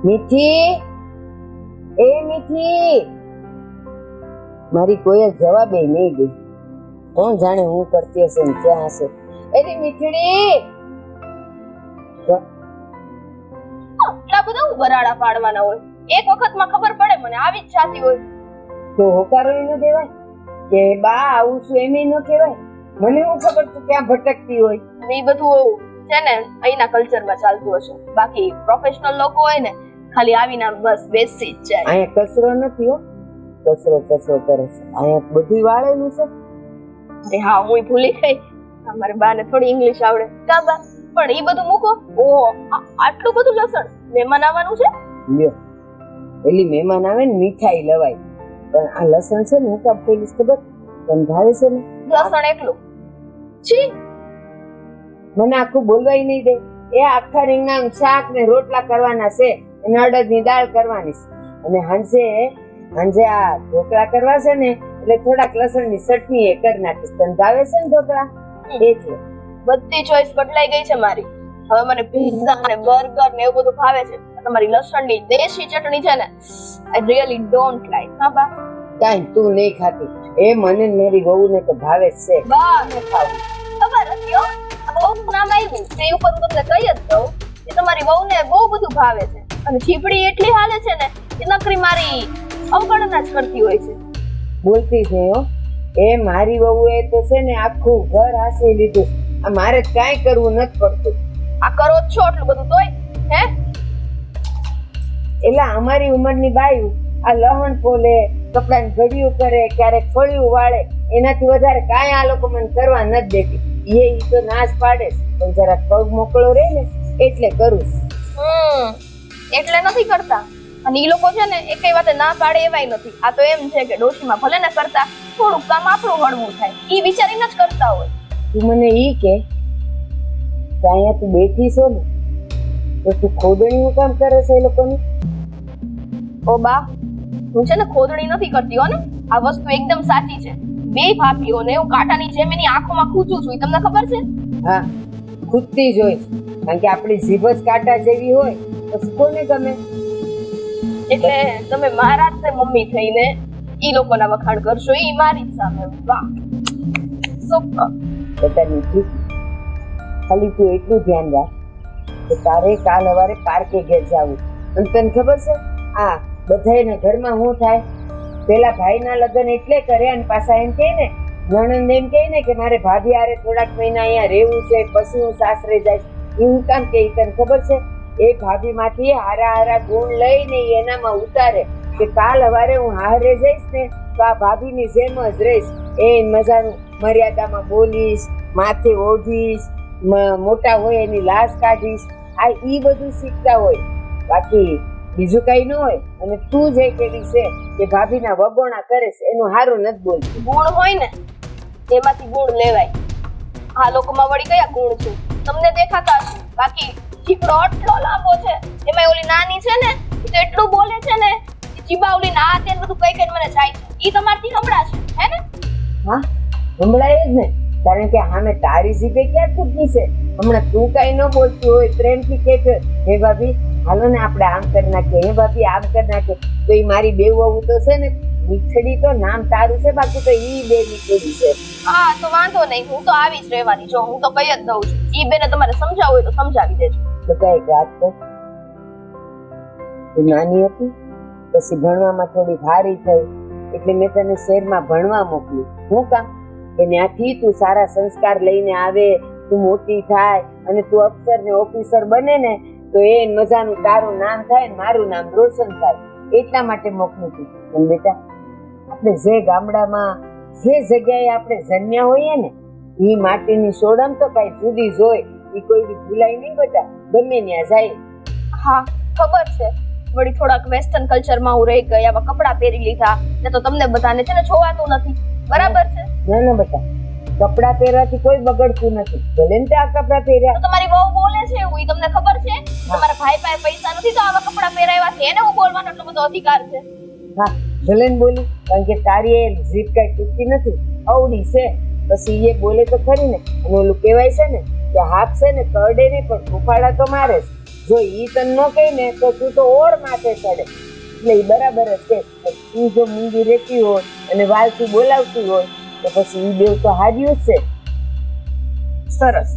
મીઠી, એ મીઠી, મારી કોઈ જવાબ નહીં દે. કોણ જાણે હું કરતી હશે ને ક્યાં હશે. એની મીઠડી એટલા બધા બરાડા પાડવાના હોય, એક વખતમાં ખબર પડે મને આવી જ જાતી હોય તો હોકારો ન દેવાય કે બા આવું છું એમ ન કહેવાય. મને હું ખબર તું ક્યાં ભટકતી હોય. એ બધું છે ને અહીંના કલ્ચરમાં ચાલતું હશે, બાકી પ્રોફેશનલ લોકો હોય ને ખાલી આવીને બસ બેસી જ જાય. અહીંયા કચરો નથી હો, કચરો કરે છે. અહીંયા બધું વાળેલું છે. અરે હા, હું ભૂલી ગઈ, અમારી બાને થોડી ઇંગ્લિશ આવડે. કા બા, પણ એ બધું મૂકો. ઓહો, આટલું બધું લસણ મહેમાન આવવાનું છે. લ્યો, પેલી મહેમાન આવે ને મીઠાઈ લવાય, પણ આ લસણ છે ને હું કામ પેલી ખબર તને ભાવે છે ને લસણ એકલું છી. મને આખું બોલવાય નહીં દે. એ આખા રીંગણા શાક ને રોટલા કરવાના છે, અને અડદની દાળ કરવાની છે, અને હાંજે આ ઢોકળા કરવા છે ને એટલે થોડાક લસણની ચટણી એ કરી નાખીશ. તને ભાવે છે ને ઢોકળા? એટલે બધી ચોઈસ બદલાઈ ગઈ છે મારી. હવે મને પિઝા અને બર્ગર ને એવું બધું ભાવે છે. તમારી લસણની દેશી ચટણી છે ને, આઈ રિયલી ડોન્ટ લાઈક. હા બા, કાંઈ તું નહીં ખાતી. એ મને મારી વહુ ને તો ભાવે જ છે. બા ન ખાવું ખબર હતી હો, બહુ નામ આવ્યું તે ઉપર તમને કહી જ દઉં કે તમારી વહુને બહુ બધું ભાવે છે, અને જીભડી એટલી હાલે છે ને કે નકરી મારી અવગણના જ કરતી હોય છે. બોલતી છે હો. એ મારી વહુ એ તો છે ને આખું ઘર હાંસી લીધું. આ મારે કાંઈ કરવું નથી પડતું. આ કરો જ છો આટલું બધું તોય હે? એટલે અમારી ઉંમરની બાયું આ લહણ ફોલે, કપડાની ઘડિયું કરે, ક્યારેક ફળિયું વાળે, એનાથી વધારે કાંઈ આ લોકો મને કરવા નથી દેતી. એ તો નાશ પાડે, પણ જરા પગ મોકળો રહે ને એટલે કરું. એટલે નથી કરતા. અને ઈ લોકો છે ને એકેય વાતે ના પાડે એવાય નથી. આ તો એમ છે કે ડોશીમાં ભલે ને કરતા થોડુંક કામ આપણું હળવું થાય, ઈ વિચારીને જ કરતા હોય. તું મને ઈ કે અહીંયા તું બેઠી છો ને તો તું ખોદણીનું કામ કરે છે એ લોકોની? ઓ બા, હું છે ને ખોદણી નથી કરતી હો ને, આ વસ્તુ એકદમ સાચી છે. બે ભાભીઓને હું કાંટાની જેમ એની આંખોમાં ખૂંચું છું, તમને ખબર છે? હા, ખૂદતી જ હોય, કારણ કે આપણી જીભ જ કાંટા જેવી હોય તો કોને ગમે. એટલે તમે મારા જ મમ્મી થઈને ઈ લોકોના વખાણ કરશો, ઈ મારી જ સામે. વાહ, સુપર. બધાની ઠીક. ખાલી તું એટલું ધ્યાન રાખ કે તારે કાલ સવારે પાર્કે ઘેર જાવું. અને તને ખબર છે આ બધાયના ઘરમાં શું થાય? પેલા ભાઈના લગ્ન એટલે કરે અને પાછા એમ કહે ને, નણંદ એમ કહે ને કે મારે ભાભી હારે થોડાક મહિના અહીંયા રહેવું છે, પછી હું સાસરે જઈશ. એવું કામ કે તને ખબર છે? એ ભાભી માંથી હારા ગુણ લઈને એનામાં ઉતારે કે કાલ સવારે હું હારે જઈશ ને તો આ ભાભીની જેમ જ રહીશ. એ મજાનું મર્યાદામાં બોલીશ, માથે ઓઢીશ, મોટા હોય એની લાશ કાઢીશ. આ ઈ બધું શીખતા હોય, બાકી બીજું કઈ ન હોય. અને તું જે કેવી છે કે ભાભીના વગોણા કરે છે એનું હારું નથી બોલતું. ગુણ હોય ને એમાંથી ગુણ લેવાય. આ લોકોમાં વળી કયા ગુણ છે તમને દેખાતા હશે, બાકી જીભડો આટલો લાંબો છે, એમાં ઓલી નાની છે ને એ તો એટલું બોલે છે ને, જીભા ઓલી ના તે બધું કઈ કઈ મને જાય છે. ઈ તમારથી સંભળાશે હે ને? હા, સંભળાય જ ને, કારણ કે સામે તારી જીભે ક્યાં ખૂટની છે. હમણાં તું કઈ ન બોલતી હોય, પ્રેમથી કે છે હે ભાભી હાલો ને આપણે આમ કરી નાખીએ, હે ભાભી આમ કરી નાખીએ, તો એ મારી બે વહુ તો છે ને મીઠડી તો નામ તારું છે, બાકી તો ઈ બે મીઠડી છે. હા તો વાંધો નહીં, હું તો આવી જ રહેવાની. જો હું તો કઈ જ દઉં છું, ઈ બેને તમારે સમજાવવું હોય તો સમજાવી દેજો. તો કઈ વાત કર. તું નાની હતી પછી ભણવામાં થોડી હારી થઈ એટલે મેં તને શહેરમાં ભણવા મોકલી. હું કામ કે ત્યાંથી તું સારા સંસ્કાર લઈને આવે, તું મોટી થાય અને તું અફસર ને ઓફિસર બને ને તો એ મજાનું તારું નામ થાય ને મારું નામ રોશન થાય, એટલા માટે મોકલું છું. પણ બેટા આપણે જે ગામડામાં જે જગ્યાએ આપણે જન્મ્યા હોઈએ ને એ માટીની સોડમ તો કઈ જુદી જ હોય, એ કોઈ ભૂલાય નહીં બેટા, ગમે ત્યાં જાય. હા ખબર છે, વળી થોડાક વેસ્ટર્ન કલ્ચરમાં હું રહી ગઈ, આવા કપડાં પહેરી લીધા ને તો તમને બધાને છે ને જોવાતું નથી. બરાબર છે? ના ના બેટા, કપડાં પહેરવાથી કોઈ બગડતું નથી, ભલે ને આ કપડાં પહેર્યા. તો તમારી બહુ બોલે છે એવું, ઈ તમને ખબર છે? તમારા ભાઈ પાસે પૈસા નથી તો આવા કપડાં પહેરાવ્યા છે, એને હું બોલવાનો એટલો બધો અધિકાર છે. હા ભલે ને બોલી, કારણ કે તારી એ જીભ કઈ તૂટતી નથી, અવડી છે. પછી એ બોલે તો ખરી ને. અને ઓલું કહેવાય છે ને કે હાથ છે ને કરડે નહીં પણ ફૂફાડા તો મારે જ. જો ઈ તને ન કહે ને તો તું તો ઓર માથે ચડે. એટલે ઈ બરાબર જ છે. તું જો મૂંગી રહેતી હોય અને વાલથી બોલાવતી હોય તો પછી ઈ બેવ તો હાર્યું જ છે. સરસ.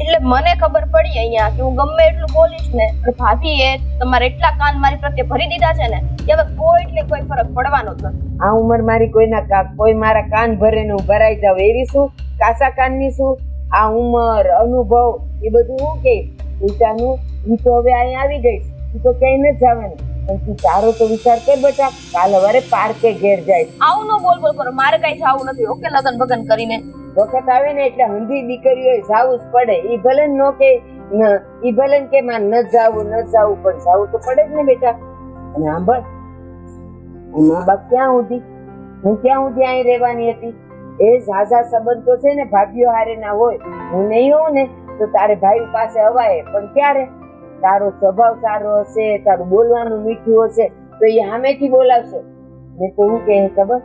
એટલે મને ખબર પડી અહીંયા કે હું ગમે એટલું બોલીશ ને તો ભાભીએ તમારે એટલા કાન મારી પ્રત્યે ભરી દીધા છે ને કે હવે કોઈ એટલે કોઈ ફરક પડવાનો જ નથી. આ ઉંમર મારી કોઈ મારા કાન ભરે ને હું ભરાઈ જાવ એવી શું? કાસા કાનની શું? આ ઉંમર અનુભવ એ બધું હું કહીશ. ઉલટાનું ઈ તો હવે અહીંયા આવી ગઈ, ઈ તો ક્યાંય નથી જવાની. પણ તું તારો તો વિચાર કર બેટા, કાલ સવારે પાર્કે ઘેર જાય. આવું ન બોલ બોલ કરો, મારે કઈ જવું નથી. ઓકે, લગન ભગન કરીને વખત આવે ને એટલે હંધી દીકરીઓ જાવું જ પડે. ઈ ભલે ન કે ઈ ભલે કે માં ન જાવું પણ જાવું તો પડે જ ને બેટા. અને સાંભળ, મા બાપ ક્યાં સુધી, હું ક્યાં સુધી અહીં રહેવાની હતી? એ ઝાઝા સંબંધ તો છે ને ભાભીઓ હારે ના હોય. હું નહીં હોઉં ને તો તારે ભાઈ પાસે અવાય, પણ ક્યારે? તારો સ્વભાવ સારો હશે, તારું બોલવાનું મીઠું હશે તો એ સામેથી બોલાવશે. મેં તો હું કહે ખબર,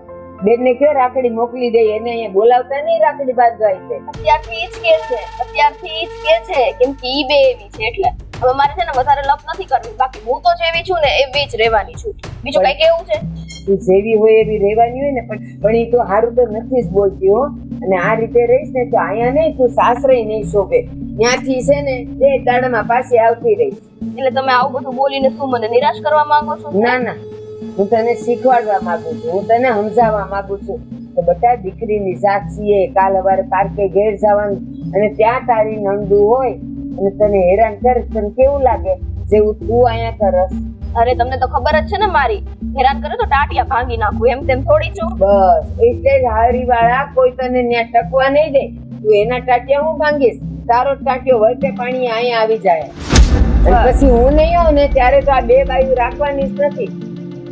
બેન ને કયો રાખડી મોકલી દે, એને અહીંયા બોલાવતા નહીં, રાખડી બાંધવા છે. અત્યારથી જ કે છે કેમ કે ઈ બે એવી છે. એટલે હવે મારે છે ને વધારે લપ નથી કરવી. બાકી હું તો જેવી છું ને એવી જ રહેવાની છું. બીજું કઈ કેવું છે? તું જેવી હોય એવી રહેવાની હોય ને, પણ ઈ તો હારું તો નથી જ બોલતી હો. અને આ રીતે રહીશ ને તો અહીંયા નહીં, તું સાસરે નહીં શોભે. ત્યાંથી છે ને બે દાડામાં પાછી આવતી રહીશ. એટલે તમે આવું બધું બોલીને શું મને નિરાશ કરવા માંગો છો? ના, હું તને શીખવાડવા માંગુ છું, હું તને સમજાવવા માંગુ છું કે બેટા દીકરીની જાત છીએ. કાલ સવારે પાર્કે ઘેર જવાનું અને ત્યાં તારી નંદુ હોય અને તને હેરાન કરે, તને કેવું લાગે? જેવું તું અહીંયા કરસ. અરે તમને તો ખબર જ છે ને, મારી હેરાન કરે તો ટાટિયા ભાંગી નાખું, એમ તેમ થોડી છું. બસ એટલે જ હારી વાળા કોઈ તને ત્યાં ટકવા નહીં દે. તું એના ટાટિયા હું ભાંગીશ, તારો ટાટિયો વળતે પાણી અહીંયા આવી જાય. અને પછી હું નહીં આવું ને ત્યારે તો આ બે બાયું રાખવાની જ નથી.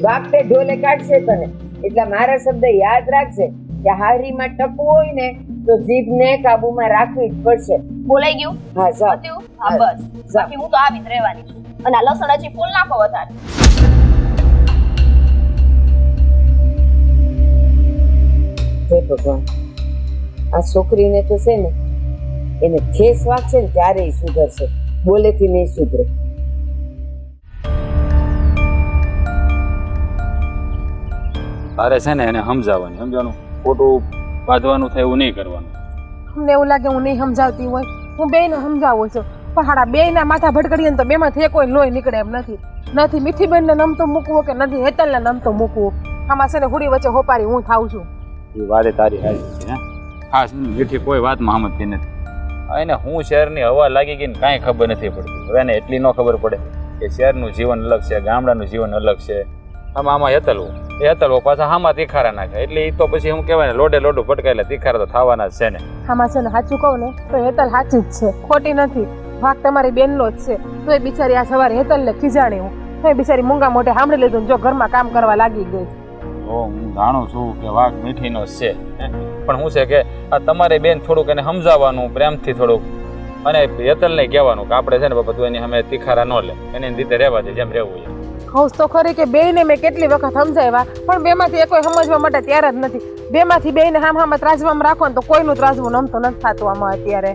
વાગતે ઢોલે કાઢશે તને. એટલે મારા શબ્દ યાદ રાખજે કે હારીમાં ટકવું હોય ને તો જીભને કાબુમાં રાખવી જ પડશે. બોલાઈ ગયું? હા જા. હા બસ, બાકી હું તો આવી જ રહેવાની છું. અને આ લસણ હજી ફૂલ નાખો વધારે. હે ભગવાન, આ છોકરીને તો છે ને એને ઠેસ વાગશે ને ત્યારે ઈ સુધરશે, બોલેથી નહીં સુધરે. તારે છે ને એને સમજાવવાનું, ખોટું બાંધવાનું થાય એવું નહીં કરવાનું. અમને એવું લાગે હું નહીં સમજાવતી હોય, હું બેયને સમજાવું છું, પણ હાડા બેયના માથા ભટકડીએ ને તો બેમાંથી કોઈ લોહી નીકળે એમ નથી મીઠી બેનને નમતો મૂકવો કે નથી હેતલને નમતો મૂકવો. આમાં છે ને હુડી વચ્ચે હોપારી હું થાઉં છું. એ વાતે તારી હારી છે. ખાસ મીઠી કોઈ વાતમાં સમજતી નથી. એને હું શહેરની હવા લાગી ગઈ ને કાંઈ ખબર નથી પડતી. હવે એને એટલી ન ખબર પડે કે શહેરનું જીવન અલગ છે, ગામડાનું જીવન અલગ છે. આમાં હેતલવો પાછા હામાં તીખારા નાખે. એટલે એ તો પછી હું કહેવાય ને લોડું ભટકાયેલા તીખારા તો થવાના જ છે ને. આમાં છે ને સાચું કહું ને તો હેતલ સાચી જ છે, ખોટી નથી. વાક તમારી બેનનો જ છે. તો એ બિચારી આ સવારે હેતલને ખીજાણી હું તો એ બિચારી મૂંગા મોઢે સાંભળી લીધું, જો ઘરમાં કામ કરવા લાગી ગઈ. હું જાણું છું કે વાઘ મીઠીનો છે, પણ શું છે કે આ તમારે બેન થોડુંક એને સમજાવવાનું પ્રેમથી થોડુંક, અને હેતલને કહેવાનું કે આપણે છે ને બાપા તું એની સામે તીખારા ન લે, એની રીતે રહેવા દે જેમ રહેવું છે. કહું તો ખરી કે બેયને મેં કેટલી વખત સમજાવ્યા, પણ બેમાંથી કોઈ સમજવા માટે તૈયાર જ નથી. બેમાંથી બેયને હામ ત્રાજવામાં રાખો ને તો કોઈનું ત્રાજવું નમતો નથી થતું આમાં અત્યારે.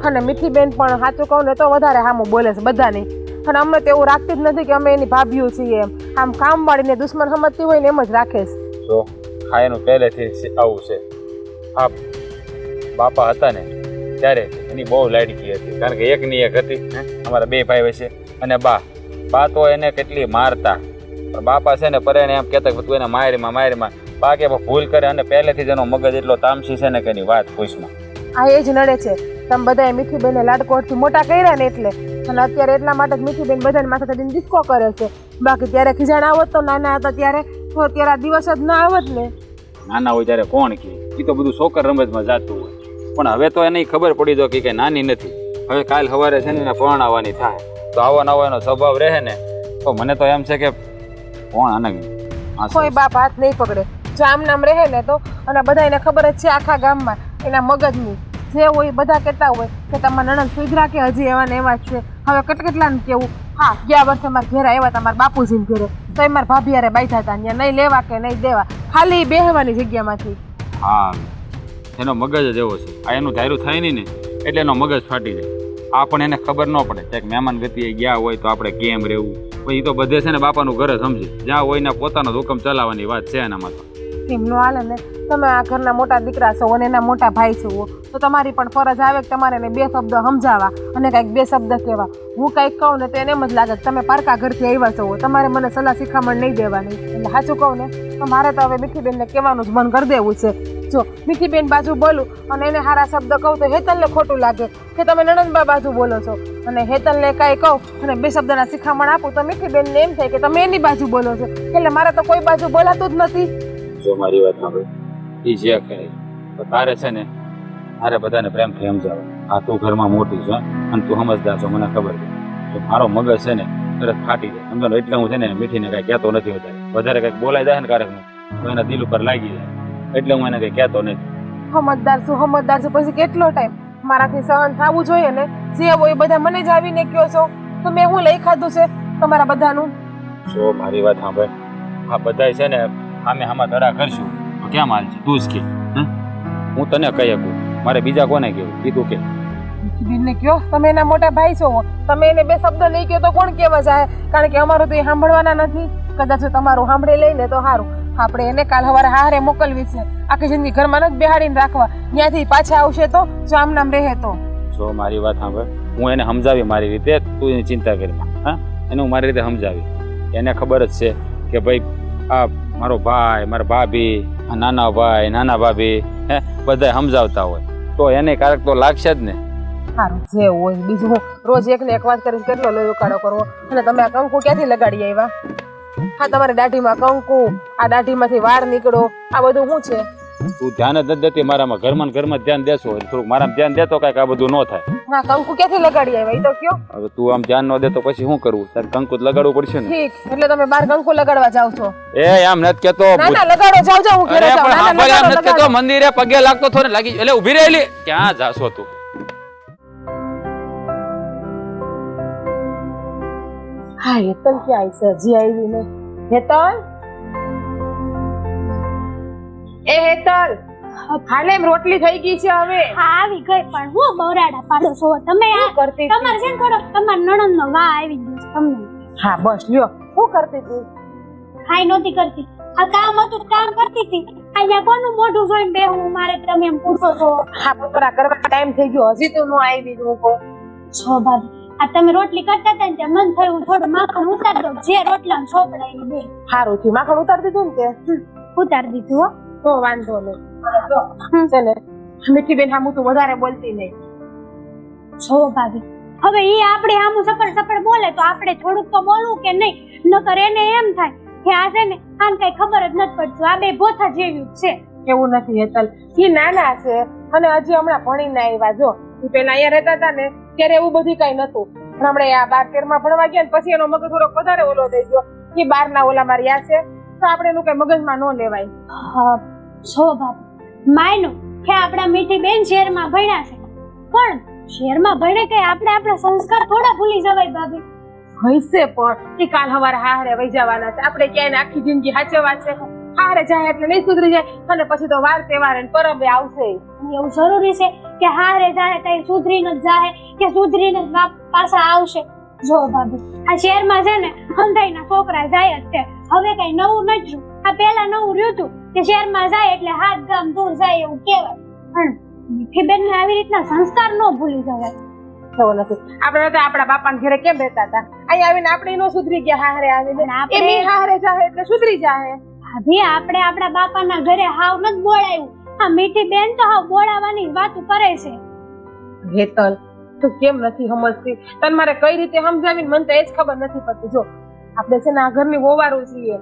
અને મીઠી બેન પણ સાચું કહું ને તો વધારે હામું બોલે છે બધાની. અને અમને તો એવું રાખતી જ નથી કે અમે એની ભાભીઓ છીએ એમ. આમ કામ વાળીને દુશ્મન સમજતી હોય ને એમ જ રાખે છે. તો હા, એનું પહેલેથી આવું છે. હા, બાપા હતા ને ત્યારે એની બહુ લાડકી હતી, કારણ કે એકની એક હતી. અમારા બે ભાઈ વચ્ચે અને બા તો એને કેટલી મારતા, પણ બાપા છે ને પરેણે એમ કહેતા કે તું એને મારીમાં બા કે ભૂલ કરે. અને પહેલેથી જ એનો મગજ એટલો તામસી છે ને કે એની વાત પૂછમાં. આ એ જ નડે છે. તમે બધાએ મીઠી બેનને લાડકોટથી મોટા કર્યા ને એટલે, અને અત્યારે એટલા માટે જ મીઠી બેન બધાને માથે ચડીને ડિસ્કો કરે છે. બાકી ત્યારે ખીજાણ આવત તો નાના હતા ત્યારે, તો અત્યારે આ દિવસ જ ના આવત ને. નાના હોય ત્યારે કોણ કે એ તો બધું છોકર રમતમાં જતું હોય, પણ હવે તો એને ખબર પડી જો કે નાની નથી. હવે કાલ સવારે છે ને એને પરણાવવાની થાય તો આવો નવો એનો સ્વભાવ રહે ને, તો મને તો એમ છે કે કોણ આને કોઈ બાપ હાથ નહીં પકડે. જો આમ નામ રહે ને તો, અને બધા એને ખબર જ છે આખા ગામમાં એના મગજની જે હોય બધા કહેતા હોય કે તમારા નણંદ સુધરા કે હજી એવા ને એવા જ છે. હવે કેટલાને કેવું, હા ગયા વર્ષે મારા ઘેર આવ્યા હતા મારા બાપુજીને ઘેરે, તો એ મારા ભાભી હારે બાઈઠા હતા, ત્યાં નહીં લેવા કે નહીં દેવા, ખાલી બેહવાની જગ્યામાંથી. હા, એનો મગજ જ એવો છે. આ એનું ધાર્યું થાય નહીં ને એટલે એનો મગજ ફાટી જાય. આ પણ એને ખબર ન પડે ક્યાંક મહેમાન ગતિએ ગયા હોય તો આપણે કેમ રહેવું. પછી એ તો બધે છે ને બાપાનું ઘર જ સમજે, જ્યાં હોય ને પોતાનો જ હુકમ ચલાવવાની વાત છે એનામાં. તો એમનો હાલે ને, તમે આ ઘરના મોટા દીકરા છો અને એના મોટા ભાઈ છો, તો તમારી પણ ફરજ આવે કે તમારે એને 2 શબ્દ સમજાવવા અને કંઈક 2 શબ્દ કહેવા. હું કંઈક કહું ને તો એને એમ જ લાગે કે તમે પારકા ઘરથી આવ્યા છો, તમારે મને સલાહ શિખામણ નહીં દેવાની. એટલે સાચું કહું ને તો મારે તો હવે મીઠીબેનને કહેવાનું જ મન કરી દેવું છે. જો મીઠીબેન બાજુ બોલું અને એને સારા શબ્દ કહું તો હેતલને ખોટું લાગે કે તમે નણંદબા બાજુ બોલો છો, અને હેતલને કાંઈ કહું અને 2 શબ્દના શિખામણ આપું તો મીઠીબેનને એમ થાય કે તમે એની બાજુ બોલો છો. એટલે મારે તો કોઈ બાજુ બોલાતું જ નથી. જો મારી વાત સાંભળ, એ જે કહે તો તારે છે ને મારે બધાને પ્રેમથી સમજાવે. આ તું ઘરમાં મોટી છે અને તું સમજદાર છો, મને ખબર છે. જો મારો મગજ છે ને તરત ફાટી જાય સમજો, એટલે હું છે ને મીઠીને કાંઈ કહેતો નથી. વધારે કંઈક બોલાઈ જાય ને ક્યારેક તો એના દિલ ઉપર લાગી જાય, એટલે હું એને કંઈ કહેતો નથી. સમજદાર છું પછી કેટલો ટાઈમ મારાથી સહન થવું જોઈએ ને? જે હોય બધા મને જ આવીને કહો છો તો મેં હું લઈ ખાધું છે તમારા બધાનું? જો મારી વાત સાંભળ, આ બધાય છે ને આમે આમાં ધડા કરશું તો કેમ હાલ છે તું જ કે. હું તને કહી શકું, મારે બીજા કોને કહેવું કીધું કે? બેનને કહો, તમે એના મોટા ભાઈ છો, તમે એને 2 શબ્દ નહીં કહો તો કોણ કહેવા જાય? કારણ કે અમારું તો એ સાંભળવાના નથી. કદાચ જો તમારું સાંભળી લઈને તો સારું. આપણે એને કાલ સવારે હારે મોકલવી છે, આખી જિંદગી ઘરમાં જ બેહાડીને રાખવા. ત્યાંથી પાછા આવશે તો જો આમ નામ રહે તો. જો મારી વાત સાંભળ, હું એને સમજાવી મારી રીતે, તું એની ચિંતા કરી. હા, એને હું મારી રીતે સમજાવી. એને ખબર જ છે કે ભાઈ આ મારો ભાઈ, મારા ભાભી, આ નાના ભાઈ, નાના ભાભી બધા સમજાવતા હોય તો એને ક્યારેક તો લાગશે જ ને. સારું જે હોય. બીજું હું રોજ એકને એક વાત કરીને કેટલો લોહી ઉકાળો કરવો? અને તમે આ કંકુ ક્યાંથી લગાડી આવ્યા? હા, તમારી દાઢીમાં કંકુ, આ દાઢીમાંથી વાળ નીકળો, આ બધું શું છે? તું ધ્યાન જ નથી દેતી મારામાં. ઘરમાં ધ્યાન દેશો થોડુંક મારામાં ધ્યાન દેતો કાંઈક આ બધું ન થાય. હા, કંકુ ક્યાંથી લગાડી આવ્યા એ તો કયો? હવે તું આમ ધ્યાન ન દે તો પછી શું કરવું? તારે કંકુ લગાડવું પડશે ને. ઠીક, એટલે તમે બહાર કંકુ લગાડવા જાવ છો? એ આમ નથી કેતો. ના ના, લગાડો, જાવ હું ઘરે જાઉં. ના ના, આમ નથી કેતો. મંદિરે પગે લાગતો થોને લાગી એટલે ઊભી રહેલી. ક્યાં જાશો તું? હા, હેતલ ક્યાં આવી છે? હજી આવી ને? હેતલ, એ હેતલ, હાલે એમ રોટલી થઈ ગઈ છે હવે. હા આવી ગઈ, પણ હું બરાડા પાડો છો તમે? આ કરતી તમારે છે ને થોડો તમાર નણંદ નો વા આવી ગયો છે તમને. હા બસ લ્યો, શું કરતી તું? ખાઈ નહોતી કરતી, આ કામ હતું કામ કરતી હતી. અહીંયા કોનું મોઢું જોઈને બેહું મારે? તમે એમ પૂછો છો? હા, બપોરા કરવા ટાઈમ થઈ ગયો, હજી તું ન આવી. હું કહું છો ભાભી, આ તમે રોટલી કરતા હતા ને ત્યાં મન થયું હું થોડું માખણ ઉતાર દઉં, જે રોટલા ને છોકરા એ બે. સારું થયું, માખણ ઉતારી દીધું ને તે? ઉતાર દીધું હો. તો વાંધો નહીં. છે ને મીઠીબેન હામું તું વધારે બોલતી નહીં. છો ભાભી, હવે એ આપણે આમું સપડ બોલે તો આપણે થોડુંક તો બોલવું કે નહીં? નકર એને એમ થાય કે આ છે ને આમ કઈ ખબર જ નથી પડતું, આ બે ભોથા જેવી છે. એવું નથી હેતલ, એ નાના છે અને હજી હમણાં ભણીને આવ્યા. જો એ પેલા અહીંયા રહેતા હતા ને ત્યારે એવું બધું કઈ નતું, પણ હમણાં આ 12-13 ભણવા ગયા ને પછી એનો મગજ થોડોક વધારે ઓલો થઈ ગયો. એ 12ના ઓલામાં રહ્યા છે તો આપણે એનું કઈ મગજમાં ન લેવાય. હા છો ભાભી, માયનો કે આપણા મીઠી બેન શહેરમાં ભણ્યા છે, પણ શહેરમાં ભણે કે આપણે આપણા સંસ્કાર થોડા ભૂલી જવાય ભાભી. હૈસે પણ એ કાલ સવારે હારે વહી જવાના છે, આપણે ક્યાંય આખી જિંદગી હાચવા છે. હારે જાય એટલે નહીં સુધરી જાય, અને પછી તો વાર તહેવાર ને પરબે આવશે. એવું જરૂરી છે કે હારે જાય તો સુધરીને જ જાય કે સુધરીને જ પાછા આવશે? જો ભાભી, આ શહેરમાં છે ને હંધાઈના છોકરા જાય જ છે, હવે કઈ નવું નથી. આ પેલા નવું રહ્યું હતું કે શહેરમાં જાય એટલે હાથ ગામ દૂર જાય એવું કહેવાય, પણ મીઠી બેન ને આવી રીતના સંસ્કાર ન ભૂલી જવાય. થવું નથી. આપણે તો આપણા બાપાના ઘરે કેમ રહેતા હતા, અહીંયા આવીને આપણે નો સુધરી ગયા. હારે આવીને એમ હારે જાય એટલે સુધરી જાય. ભાભી, આપણે આપણા બાપાના ઘરે હાવ નથી બોલાયું, આ મીઠી બેન તો હાવ બોલાવાની વાતો કરે છે. હેતલ, તું કેમ નથી સમજતી? તને મારે કઈ રીતે સમજાવીને મને તો એ જ ખબર નથી પડતી. જો આપણે છે ને આ ઘરની વોવારું છીએ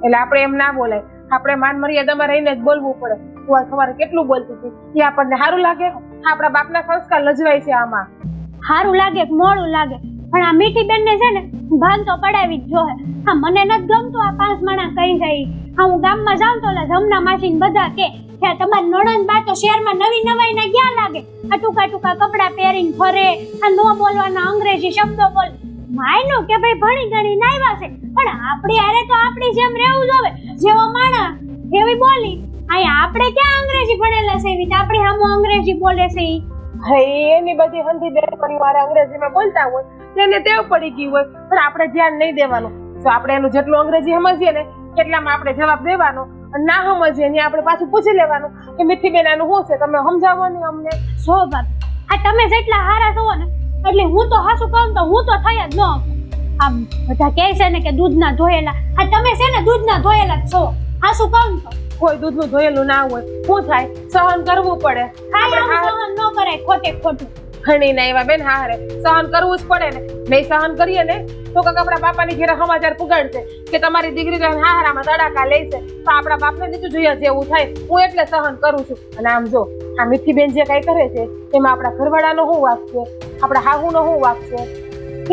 એટલે આપણે એમ ના બોલાય, આપણે માન મર્યાદામાં રહીને જ બોલવું પડે. તું આ સવારે કેટલું બોલતી હતી, એ આપણને સારું લાગે? આપણા બાપના સંસ્કાર લજવાય છે આમાં. સારું લાગે કે મોડું લાગે, પણ આ મીઠી બેન ને છે ને ભાન તો પડાવી જ જોહે. હા, મને નથી ગમતું આ 5 માણા કહી જાય. હા, હું ગામમાં જાઉં તો જમના માસી ને બધા કે તમારી નણંદ બા તો શહેરમાં નવી નવાઈ ના ક્યાં લાગે, આ ટૂંકા ટૂંકા કપડા પહેરીને ફરે, આ નો બોલવાના અંગ્રેજી શબ્દો બોલ. માયનો કે ભાઈ ભણી ગણી નાયવા છે, પણ આપણી હારે તો આપણી જેમ રહેવું જોવે, જેવો માણા એવી બોલી. અહીંયા આપણે ક્યાં અંગ્રેજી ભણેલા છે એવી આપણી સામું અંગ્રેજી બોલે છે. ભાઈ એની બધી હંધી બેન પરિવારે અંગ્રેજીમાં બોલતા હોય તેને ટેવ પડી ગઈ હોય, પણ આપણે ધ્યાન નહીં દેવાનું. જો આપણે એનું જેટલું અંગ્રેજી સમજીએ ને કેટલામાં આપણે જવાબ દેવાનો, અને ના સમજીએ ને આપણે પાછું પૂછી લેવાનું કે મીઠી બેન આનું શું છે, તમે સમજાવો ને અમને. જો ભાભી, આ તમે જેટલા હારા છો ને એટલે હું તો હાસું કહું તો હું તો થઈ જ ન શકું. આમ બધા કહે છે ને કે દૂધના ધોયેલા, આ તમે છે ને દૂધના ધોયેલા જ છો. હાસું કહું તો કોઈ દૂધનું ધોયેલું ના હોય, શું થાય, સહન કરવું પડે. ખાલી આમ સહન ન કરાય ખોટે ખોટું. ઘણી ના એવા બેન હારે સહન કરવું જ પડે ને. નહીં સહન કરીએ ને તો કાક આપણા બાપાની ઘેરે સમાચાર પુગાડશે કે તમારી દીકરી તો હારામાં તડાકા લે છે, તો આપણા બાપને નીચું જોઈએ જેવું થાય. હું એટલે સહન કરું છું. અને આમ જો આ મીઠી બેન જે કઈ કરે છે એમાં આપણા ઘરવાળાનો શું વાંક છે, આપણા હાહુનો શું વાંક છે?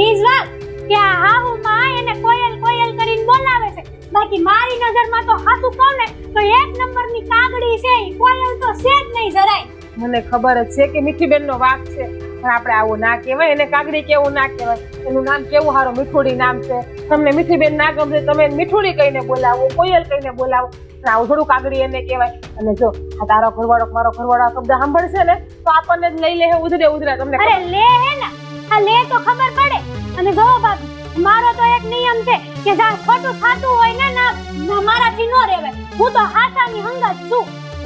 ઈ જ વાત કે આ હાહુ માં એને કોયલ કોયલ કરીને બોલાવે છે. બાકી મારી નજરમાં તો હાસું કહું ને તો એક નંબરની કાગડી છે, ઈ કોયલ તો છે જ નહીં જરાય. મને ખબર જ છે કે મીઠી બેન નો વાંક છે, પણ આપણે આવું ના કહેવાય. એને કાગડી કેવું ના કહેવાય, એનું નામ કેવું સારું મીઠુડી નામ છે. તમને મીઠી બેન ના ગમશે તમે મીઠુડી કહીને બોલાવો, કોયલ કહીને બોલાવો, પણ આવું થોડું કાગડી એને કહેવાય. અને જો આ તારો ઘરવાળો મારો ઘરવાળો શબ્દ સાંભળશે ને તો આપણને જ લઈ લે ઉધરે ઉધરે. તમને અરે લે હે ને, આ લે તો ખબર પડે. અને જો ભાભી, મારો તો એક નિયમ છે કે જ્યાં ખોટું થતું હોય ને ના મારાથી ન રહેવાય. હું તો હાસાની હંગાત છું.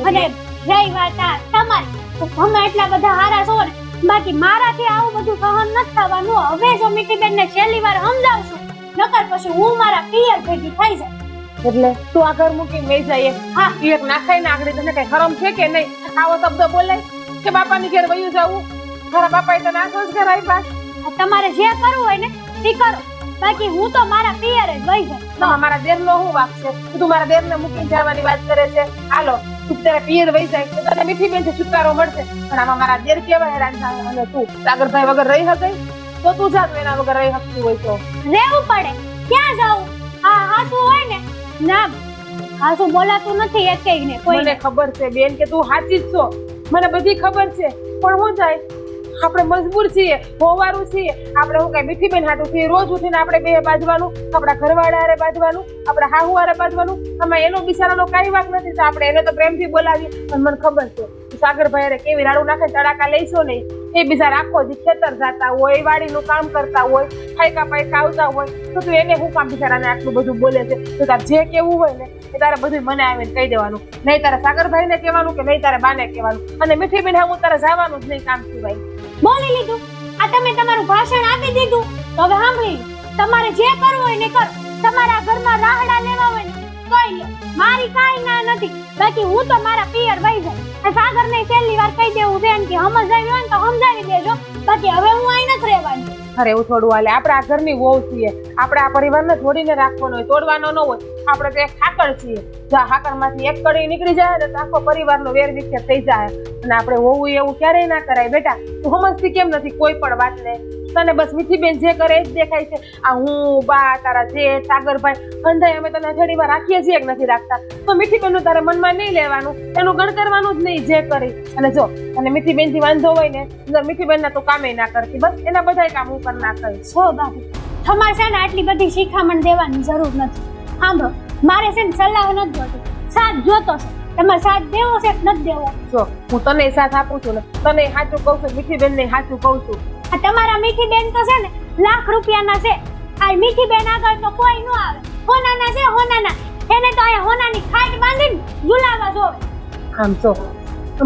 અને રહી વાત આ તમારી, તો તમે એટલા બધા હારા છો ને, બાકી મારાથી આવું બધું સહન નથી થવાનું. હવે જો મીઠી બેન ને છેલ્લી વાર સમજાવશું, નકર પછી હું મારા પિયર ભેગી થઈ જાય. એટલે તું આ ઘર મૂકીને વહી જાય. હા, એક નાખાઈ ને આગળ તને કઈ શરમ છે કે નહીં? આવો શબ્દ બોલાય કે બાપાની ઘેર વયું જવું? તારા બાપાએ તને આ સંસ્કાર આપ્યા. તમારે જે કરવું હોય ને એ કરો, બાકી હું તો મારા પિયર જ વહી જાય. તમે મારા દેર નો શું વાક છે? તું મારા દેર ને મૂકીને જવાની વાત કરે છે. હાલો તું તારા પિયર વહી જાય તો તને મીઠી બેન થી છુટકારો મળશે, પણ આમાં મારા દેર કેવા હેરાન થાય. અને તું સાગરભાઈ વગર રહી શકે તો તું જા, એના વગર રહી શકતી હોય તો રહેવું પડે. ક્યાં જાઉં? આ હાસું હોય ને ના હાસું બોલાતું નથી એક કઈ ને કોઈ. મને ખબર છે બેન કે તું સાચી જ છો, મને બધી ખબર છે, પણ હું જાય આપણે મજબૂર છીએ, હોવારું છીએ. આપણે હું કઈ મીઠી બેન હાટું છીએ રોજ ઉઠીને આપણે બે બાંધવાનું, આપણા ઘરવાળા હારે બાંધવાનું, આપણા હાહુ હારે બાંધવાનું. આમાં એનો બિચારાનો કઈ વાક નથી, તો આપણે એને તો પ્રેમથી બોલાવીએ. પણ મને ખબર છે સાગરભાઈ હારે કેવી રાડું નાખે તડાકા લઈશો નહીં. એ બિચારા આખો દી ખેતર જતા હોય, વાડીનું કામ કરતા હોય, ફાયકા પાયકા આવતા હોય, તો તું એને હું કામ બિચારાને આટલું બધું બોલે છે? તો તારે જે કેવું હોય ને એ તારે બધું મને આવીને કહી દેવાનું. નહીં તારે સાગરભાઈ ને કહેવાનું કે નહીં તારે બાને કહેવાનું. અને મીઠી બેન હું તારે જવાનું જ નહીં કામ સિવાય. બોલી લીધું. આ તમે તમારું ભાષણ આપી દીધું, તો હવે સાંભળી તમારે જે કરવું હોય ને કરો. તમારા ઘરમાં રાહડા લેવા હોય ને કઈ લો, મારી કાઈ ના નથી. બાકી હું તો મારા પિયર વહી જાય. આ સાગરને છેલ્લી વાર કહી દેવું છે કે સમજાવી હોય ને તો સમજાવી દેજો, બાકી હવે હું અહીં નથી રહેવાની. અરે એવું થોડું હાલે, આપણે આ ઘરની વહુ છીએ, આપણે આ પરિવારને જોડીને રાખવાનો હોય, તોડવાનો ન હોય. આપણે તો એક હાકર છીએ, જો હાકરમાંથી એક કડી નીકળી જાય ને તો આખો પરિવારનો વેર વિખેર થઈ જાય. અને આપણે હોવું એવું ક્યારેય ના કરાય. બેટા તું સમજતી કેમ નથી કોઈ પણ વાતને? તને બસ મીઠી બેન જે કરે એ જ દેખાય છે. આ હું બા તારા જેઠ સાગરભાઈ અંધાઈ અમે તને અઠવાડિયામાં રાખીએ છીએ કે નથી રાખતા? તો મીઠી બેન નું તારે મનમાં નહીં લેવાનું, એનું ગણ કરવાનું જ નહીં જે કરી. અને જો અને મીઠી બેન થી વાંધો હોય ને મીઠી બેન ના તો કામે ના કરતી, બસ એના બધા કામ ઉપર ના કરી. છો બાપુ, તમારે છે ને આટલી બધી શિખામણ દેવાની જરૂર નથી. સાંભળો, મારે છે ને સલાહ નથી જોતી, સાથ જોતો છે. તમારે સાથ દેવો છે કે નથી દેવો? જો હું તને સાથ આપું છું ને, તને સાચું કહું છું, મીઠી બેન ને સાચું કહું છું. આ તમારા મીઠી બેન તો છે ને લાખ રૂપિયાના છે. આ મીઠી બેન આગળ તો કોઈ ન આવે. હોનાના છે હોનાના, એને તો અહીંયા હોનાની ખાટ બાંધીને ઝુલાવા જોવે. આમ જો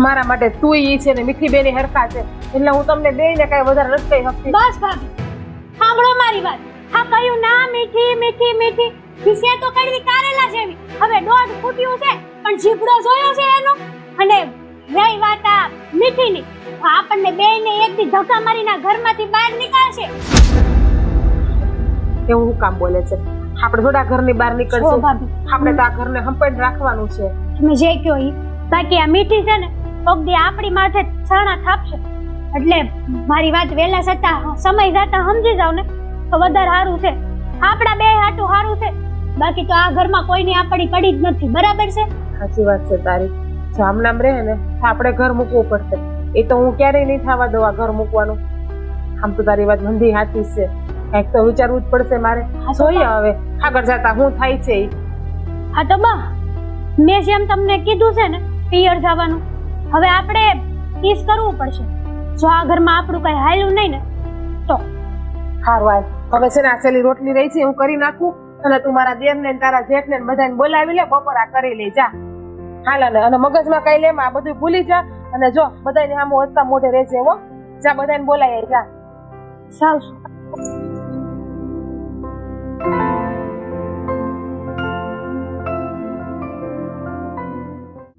મારા માટે તું ઈ છે ને મીઠી બેન હરખા છે, એટલે હું તમને બે ને કઈ વધારે નથી કહી શકતી. બસ ભાભી, સાંભળો મારી વાત. આ કયું ના મીઠી મીઠી મીઠી વિશે તો કડવી કારેલા જેવી. હવે દોઢ ફૂટ્યું છે પણ જીભડો જોયો છે એનો. અને રહી વાત આ મીઠીની, આપણને બેયને એકથી ધક્કા મારીને ઘરમાંથી બહાર નીકળશે. એવું હું કામ બોલે છે? આપણે થોડા ઘરની બહાર નીકળશે, ભાભી આપણે તો આ ઘરને હંપેટ રાખવાનું છે. તમે જે કહો ઈ. બાકી આ મીઠી છે ને કોક દી આપણી માથે છાણા થાપશે. એટલે મારી વાત વહેલા છતાં સમય જતા સમજી જાવ ને તો વધારે સારું છે. આપણા બે હાટું સારું છે, બાકી તો આ ઘરમાં કોઈની આપણી પડી જ નથી. બરાબર છે? સાચી વાત છે તારી. જો આમ નામ રહે ને આપણે ઘર મૂકવું પડશે. એ તો હું ક્યારેય નહીં થવા દઉં આ ઘર મૂકવાનું. આમ તો તારી વાત મંદી સાચી છે, કંઈક તો વિચારવું જ પડશે મારે. જોઈએ હવે આગળ જતા હું થાય છે. હા તો બા, મેં જેમ તમને કીધું છે ને પિયર જવાનું, હવે આપણે ઈસ કરવું પડશે. જો આ ઘરમાં આપણું કઈ હાલ્યું નહીં ને તો હારું હાલ હવે છે ને આ છેલ્લી રોટલી રહી છે હું કરી નાખું અને તું મારા દેરને ને તારા જેઠને ને બધાને બોલાવી લે બપોરા કરી લે જા હાલ અને મગજમાં કઈ લેમ આ બધું ભૂલી જા અને જો બધાને સામે હસતા મોઢે રહેજે હો જા બધાને બોલાય જા સાવ